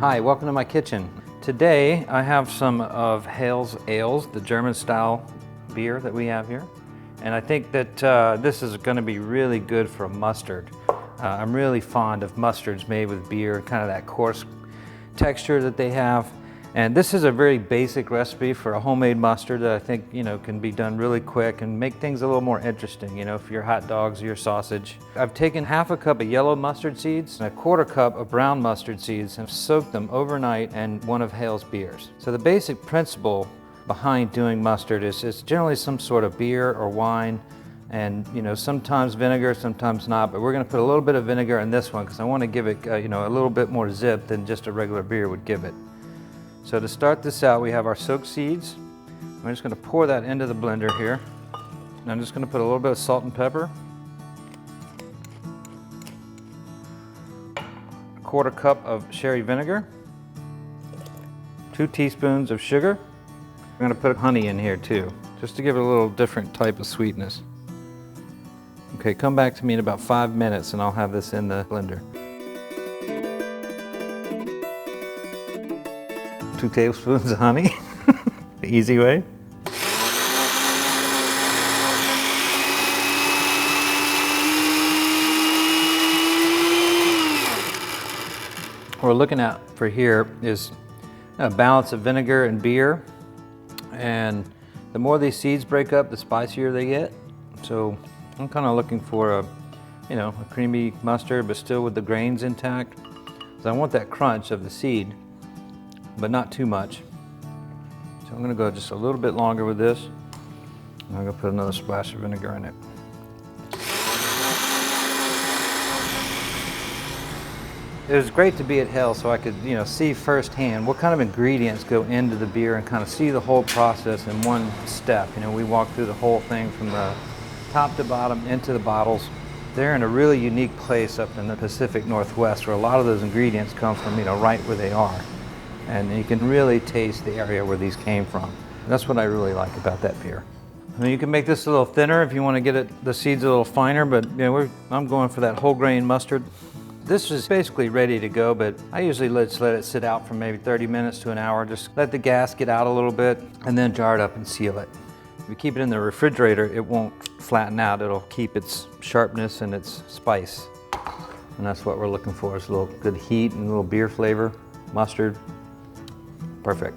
Hi, welcome to my kitchen. Today I have some of Hales Ales, the German style beer that we have here. And I think that this is going to be really good for a mustard. I'm really fond of mustards made with beer, kind of that coarse texture that they have. And this is a very basic recipe for a homemade mustard that I think, can be done really quick and make things a little more interesting, for your hot dogs or your sausage. I've taken half a cup of yellow mustard seeds and a quarter cup of brown mustard seeds and soaked them overnight in one of Hales beers. So the basic principle behind doing mustard is it's generally some sort of beer or wine, and sometimes vinegar, sometimes not, but we're going to put a little bit of vinegar in this one because I want to give it a little bit more zip than just a regular beer would give it. So to start this out, we have our soaked seeds. I'm just going to pour that into the blender here. And I'm just going to put a little bit of salt and pepper, a quarter cup of sherry vinegar, 2 teaspoons of sugar. I'm going to put honey in here too, just to give it a little different type of sweetness. Okay, come back to me in about 5 minutes and I'll have this in the blender. 2 tablespoons of honey, the easy way. What we're looking at for here is a balance of vinegar and beer, and the more these seeds break up, the spicier they get. So I'm kind of looking for a creamy mustard, but still with the grains intact. So I want that crunch of the seed, but not too much. So I'm going to go just a little bit longer with this. I'm going to put another splash of vinegar in it. It was great to be at Hales so I could see firsthand what kind of ingredients go into the beer and kind of see the whole process in one step. We walked through the whole thing from the top to bottom into the bottles. They're in a really unique place up in the Pacific Northwest where a lot of those ingredients come from right where they are. And you can really taste the area where these came from. That's what I really like about that beer. You can make this a little thinner if you want to get the seeds a little finer, but I'm going for that whole grain mustard. This is basically ready to go, but I usually let it sit out for maybe 30 minutes to an hour. Just let the gas get out a little bit and then jar it up and seal it. If you keep it in the refrigerator, it won't flatten out. It'll keep its sharpness and its spice. And that's what we're looking for, is a little good heat and a little beer flavor, mustard. Perfect.